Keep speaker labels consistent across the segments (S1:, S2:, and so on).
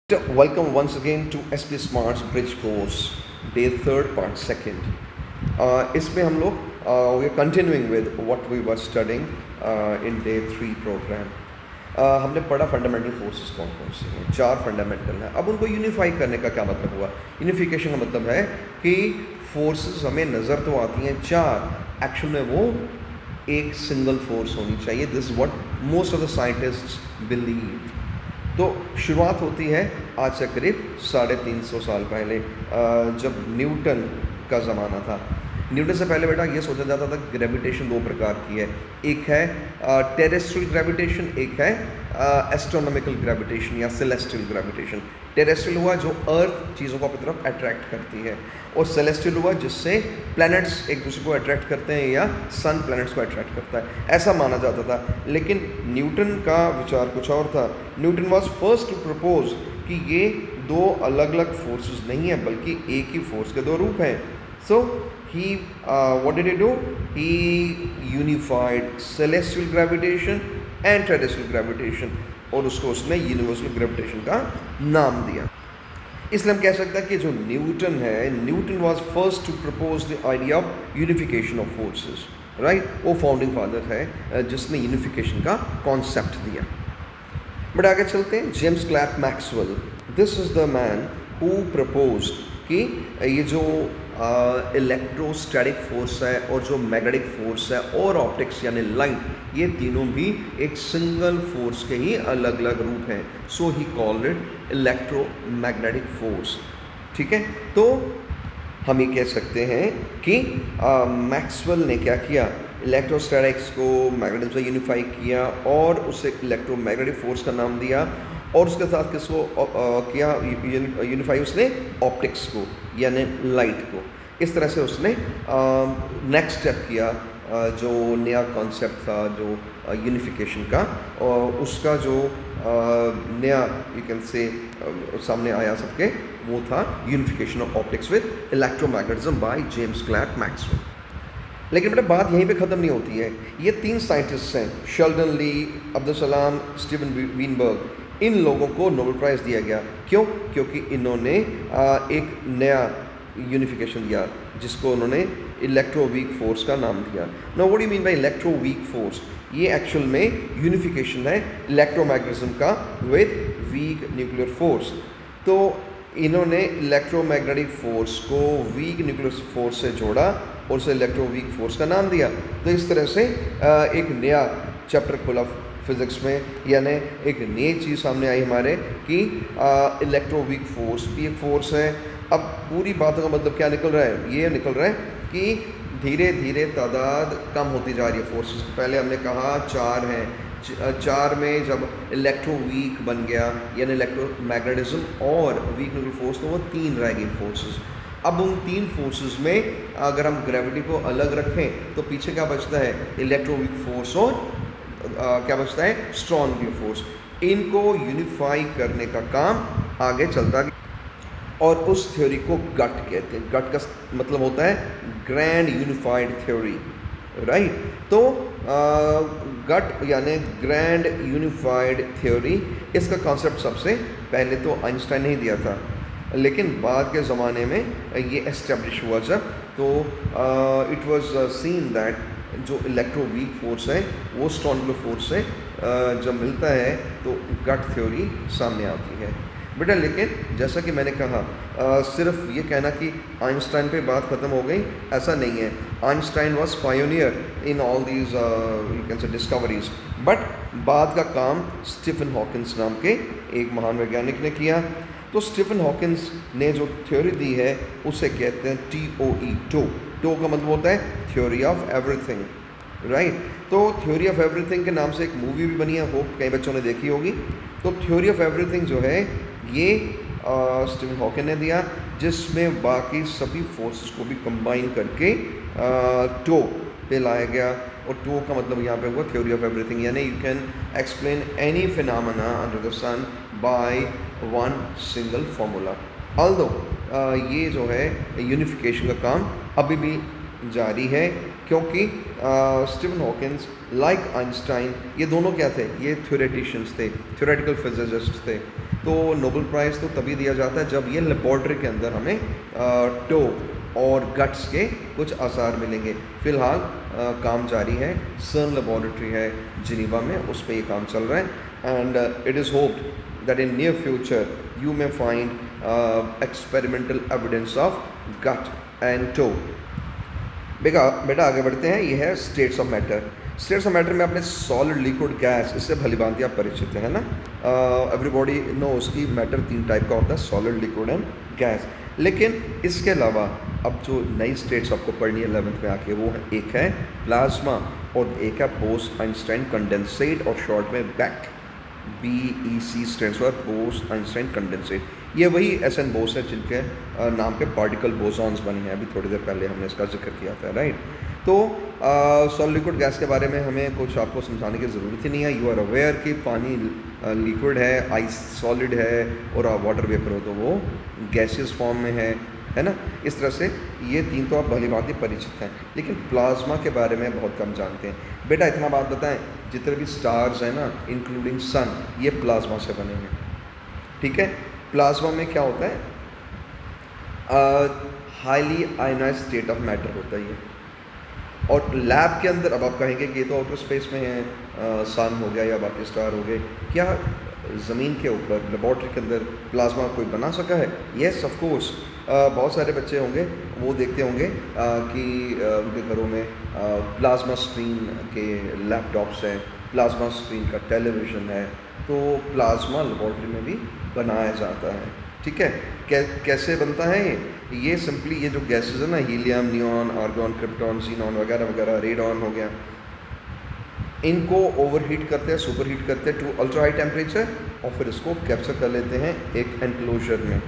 S1: Welcome once again to SP Smart's Bridge Course, Day Third, Part Second. इसमें हम लोग we are continuing with what we were studying in Day Three program. हमने पढ़ा fundamental forces कौन कौन से हैं, चार फंडामेंटल हैं. अब उनको यूनिफाई करने का क्या मतलब हुआ? यूनिफिकेशन का मतलब है कि फोर्सेस हमें नज़र तो आती हैं चार, एक्चुअल में वो एक सिंगल फोर्स होनी चाहिए. This is what most of the scientists believe. तो शुरुआत होती है आज से करीब 350 साल पहले, जब न्यूटन का ज़माना था. न्यूटन से पहले बेटा ये सोचा जाता था कि ग्रेविटेशन दो प्रकार की है. एक है टेरेस्ट्रियल ग्रेविटेशन, एक है एस्ट्रोनॉमिकल ग्रेविटेशन या सेलेस्टियल ग्रेविटेशन. टेरेस्ट्रियल हुआ जो अर्थ चीज़ों को अपनी तरफ अट्रैक्ट करती है, और सेलेस्टियल हुआ जिससे प्लैनेट्स एक दूसरे को अट्रैक्ट करते हैं या सन प्लैनेट्स को अट्रैक्ट करता है, ऐसा माना जाता था. लेकिन न्यूटन का विचार कुछ और था. Newton was first to propose कि ये दो अलग अलग फोर्सेस नहीं है बल्कि एक ही फोर्स के दो रूप हैं. सो he what did he do? He unified celestial gravitation and terrestrial gravitation, और उसको उसने यूनिवर्सल ग्रेविटेशन का नाम दिया. इसलिए हम कह सकते हैं कि जो न्यूटन है, Newton was first to propose the idea of unification of forces, right. वो फाउंडिंग फादर है जिसने यूनिफिकेशन का कॉन्सेप्ट दिया. बट आगे चलते हैं. James clerk Maxwell, this is the man who proposed कि ये जो इलेक्ट्रोस्टैटिक फोर्स है और जो मैग्नेटिक फोर्स है और ऑप्टिक्स यानी लाइट, ये तीनों भी एक सिंगल फोर्स के ही अलग अलग रूप हैं. So he called it electromagnetic force. ठीक है. तो हम ये कह सकते हैं कि मैक्सवेल ने क्या किया, इलेक्ट्रोस्टैटिक्स को मैग्नेटिज्म से यूनिफाई किया और उसे इलेक्ट्रोमैग्नेटिक फोर्स का नाम दिया, और उसके साथ किसको किया यूनिफाई, उसने ऑप्टिक्स को यानी लाइट को. इस तरह से उसने नेक्स्ट स्टेप किया. जो नया कॉन्सेप्ट था जो यूनिफिकेशन का, और उसका जो नया यू कैन से सामने आया सबके, वो था unification of optics with electromagnetism by James clerk Maxwell. लेकिन बेटा बात यहीं पे ख़त्म नहीं होती है. ये तीन साइंटिस्ट हैं, शेल्डन ली, अब्दुल सलाम, स्टीवन वीनबर्ग. इन लोगों को नोबेल प्राइज़ दिया गया. क्यों? क्योंकि इन्होंने एक नया यूनिफिकेशन दिया जिसको उन्होंने इलेक्ट्रो वीक फोर्स का नाम दिया. Now what do you mean by electro weak force? ये एक्चुअल में यूनिफिकेशन है इलेक्ट्रोमैग्नेटिज्म का विद वीक न्यूक्लियर फोर्स. तो इन्होंने इलेक्ट्रोमैग्नेटिक फोर्स को वीक न्यूक्लियर फोर्स से जोड़ा और उसे इलेक्ट्रो वीक फोर्स का नाम दिया. तो इस तरह से एक नया चैप्टर खुला फिज़िक्स में, यानी एक नई चीज़ सामने आई हमारे कि इलेक्ट्रो वीक फोर्स भी एक फोर्स है. अब पूरी बातों का मतलब क्या निकल रहा है? ये निकल रहा है कि धीरे धीरे तादाद कम होती जा रही है फोर्सेस की. पहले हमने कहा चार हैं, चार में जब इलेक्ट्रो वीक बन गया यानी इलेक्ट्रोमैग्नेटिज्म और वीक न्यूक्लियर फोर्स, तो वो तीन रह गई फोर्सेस. अब उन तीन फोर्सेस में अगर हम ग्रेविटी को अलग रखें तो पीछे क्या बचता है? इलेक्ट्रो वीक फोर्स और क्या बचता है? Strong nuclear force. इनको यूनिफाई करने का काम आगे चलता गया और उस थ्योरी को गट कहते हैं. गट का मतलब होता है ग्रैंड यूनिफाइड थ्योरी, राइट. तो गट यानी ग्रैंड यूनिफाइड थ्योरी, इसका कॉन्सेप्ट सबसे पहले तो आइंस्टाइन ने ही दिया था, लेकिन बाद के ज़माने में ये एस्टेब्लिश हुआ जब, तो इट वाज सीन दैट जो इलेक्ट्रो वीक फोर्स है वो स्ट्रॉन्ग फोर्स से जब मिलता है तो गट थ्योरी सामने आती है. बेटा लेकिन जैसा कि मैंने कहा, सिर्फ ये कहना कि आइंस्टाइन पे बात ख़त्म हो गई, ऐसा नहीं है. Einstein was pioneer in all these you can say discoveries. But बाद का काम स्टीफन हॉकिंस नाम के एक महान वैज्ञानिक ने किया. तो स्टीफन हॉकिंस ने जो थ्योरी दी है उसे कहते हैं TOE. टो का मतलब होता है थ्योरी ऑफ एवरीथिंग, राइट. तो थ्योरी ऑफ एवरीथिंग के नाम से एक मूवी भी बनी है, होप कई बच्चों ने देखी होगी. तो थ्योरी ऑफ एवरीथिंग जो है ये स्टीफन हॉकिंस ने दिया, जिसमें बाकी सभी फोर्सेस को भी कंबाइन करके टो पे लाया गया. और टो का मतलब यहाँ पे हुआ थ्योरी ऑफ एवरीथिंग, यानी you can explain any phenomena under the sun by one single formula. Although ये जो है यूनिफिकेशन का काम अभी भी जारी है, क्योंकि स्टीफन हॉकिंस लाइक आइंस्टाइन, ये दोनों क्या थे? ये थ्योरेटिशियंस थे, थ्योरेटिकल फिजिसिस्ट थे. तो नोबेल प्राइज़ तो तभी दिया जाता है जब ये लेबॉर्ट्री के अंदर हमें टो और गट्स के कुछ आसार मिलेंगे। फ़िलहाल काम जारी है, सर्न लेबॉर्ट्री है जिनीवा में, उस पर ये काम चल रहा है and it is hoped that in near future you may find experimental evidence of GUT and TOE. बेटा आगे बढ़ते हैं। ये है states of matter. States of matter में अपने सॉलिड, लिक्विड, गैस, इससे भलीभांति आप परिचित हैं ना। एवरीबॉडी नोस की मैटर 3 टाइप का होता है, सॉलिड, लिक्विड एंड गैस। लेकिन इसके अलावा अब जो नई स्टेट्स आपको पढ़नी है 11th में आके, वो है, एक है प्लाज्मा और एक है बोस-आइंस्टाइन कंडेंसेट, और शॉर्ट में back, BEC stands for Bose Einstein condensate. ये वही SN बोस है जिनके नाम पे पार्टिकल बोसॉन्स बने हैं। अभी थोड़ी देर पहले हमने इसका जिक्र किया था, राइट। तो सॉलिड, लिक्विड, गैस के बारे में हमें कुछ आपको समझाने की ज़रूरत ही नहीं है। यू आर अवेयर कि पानी लिक्विड है, आइस सॉलिड है और वाटर वेपर हो तो वो गैसियस फॉर्म में है ना। इस तरह से ये 3 तो आप भली भांति परिचित हैं, लेकिन प्लाज्मा के बारे में बहुत कम जानते हैं। बेटा इतना बात बताएं, जितने भी स्टार्स हैं ना, इंक्लूडिंग सन, ये प्लाज्मा से बने हैं, ठीक है। प्लाज्मा में क्या होता है, highly ionized state of matter होता है ये। और लैब के अंदर, अब आप कहेंगे कि ये तो आउटर स्पेस में है, सन हो गया या बाकी स्टार हो गए, क्या ज़मीन के ऊपर लेबॉर्ट्री के अंदर प्लाज्मा कोई बना सका है? Yes of course. बहुत सारे बच्चे होंगे वो देखते होंगे कि उनके घरों में प्लाज्मा स्क्रीन के लैपटॉप्स हैं, प्लाज्मा स्क्रीन का टेलीविज़न है, तो प्लाज्मा लेबॉर्ट्री में भी बनाया जाता है, ठीक है। कैसे बनता है ये सिंपली ये जो गैसेस है ना, helium, neon, argon, krypton, xenon वगैरह वगैरह, रेडॉन हो गया, इनको ओवरहीट करते हैं, सुपर हीट करते हैं टू अल्ट्रा हाई टेम्परेचर, और फिर इसको कैप्चर कर लेते हैं एक एनक्लोजर में।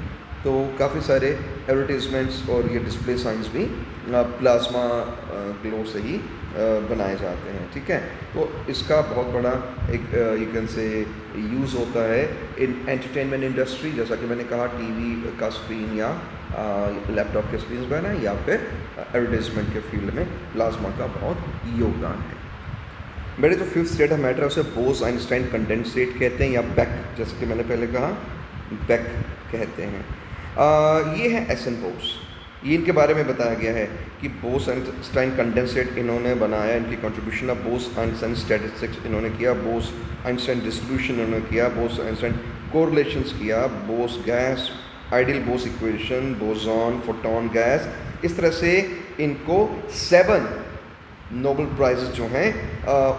S1: तो काफ़ी सारे एडवर्टीजमेंट्स और ये डिस्प्ले साइंस भी प्लाज्मा ग्लो से ही बनाए जाते हैं, ठीक है। तो इसका बहुत बड़ा एक यू कैन से यूज़ होता है इन एंटरटेनमेंट इंडस्ट्री, जैसा कि मैंने कहा टीवी का स्क्रीन या लैपटॉप के स्क्रीन पर है, या फिर एडवर्टीजमेंट के फील्ड में प्लाज्मा का बहुत योगदान है। मेरे जो 5th स्टेट ऑफ मैटर है उसे बोस-आइंस्टाइन कंडेंसेट कहते हैं, या बैक, जैसे कि मैंने पहले कहा बैक कहते हैं। ये है SN बोस। ये इनके बारे में बताया गया है कि बोस-आइंस्टाइन कंडेंसेट इन्होंने बनाया, इनकी कंट्रीब्यूशन ऑफ बोस-आइंस्टाइन स्टैटिस्टिक्स इन्होंने किया, बोस-आइंस्टाइन डिस्ट्रीब्यूशन इन्होंने किया, बोस-आइंस्टाइन कोरिलेशंस किया, Bose gas, ideal Bose equation, boson, photon gas. इस तरह से इनको 7 नोबेल प्राइज़ जो हैं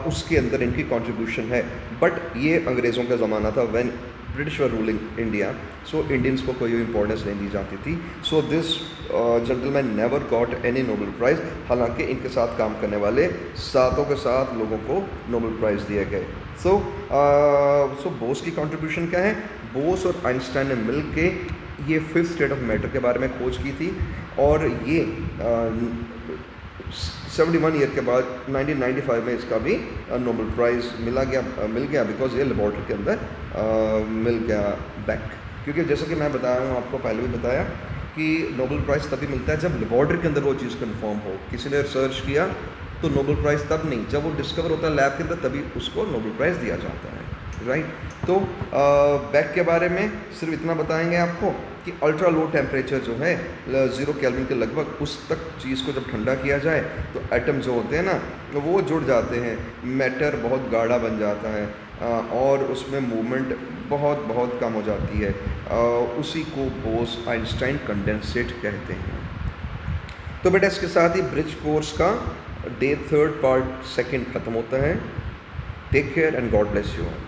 S1: उसके अंदर इनकी कंट्रीब्यूशन है। बट ये अंग्रेज़ों का ज़माना था, when British were ruling India, so Indians को कोई इंपॉर्टेंस नहीं दी जाती थी। So this gentleman never got any Nobel prize. हालांकि इनके साथ काम करने वाले 7 के 7 लोगों को नोबेल प्राइज़ दिए गए। सो बोस की कंट्रीब्यूशन क्या है? बोस और आइंस्टाइन ने मिल के ये 5th स्टेट ऑफ मैटर के बारे में खोज की थी, और ये 71 ईयर के बाद 1995 में इसका भी नोबेल प्राइज़ मिल गया बिकॉज ये लेबॉर्ट्री के अंदर मिल गया बैक। क्योंकि जैसा कि मैं बताया हूँ, आपको पहले भी बताया कि नोबेल प्राइज़ तभी मिलता है जब लेबॉर्ट्री के अंदर वो चीज़ कन्फर्म हो। किसी ने रिसर्च किया तो नोबेल प्राइज़ तब नहीं, जब वो डिस्कवर होता है लैब के अंदर, तभी उसको नोबेल प्राइज़ दिया जाता है, राइट। तो बैक के बारे में सिर्फ इतना बताएंगे आपको कि अल्ट्रा लो टेम्परेचर जो है 0 केल्विन के लगभग, उस तक चीज़ को जब ठंडा किया जाए तो एटम जो होते हैं ना वो जुड़ जाते हैं, मैटर बहुत गाढ़ा बन जाता है और उसमें मूवमेंट बहुत कम हो जाती है। उसी को बोस-आइंस्टाइन कंडेंसेट कहते हैं। तो बेटा इसके साथ ही ब्रिज कोर्स का डे 3 पार्ट 2 ख़त्म होता है। Take care and God bless you all.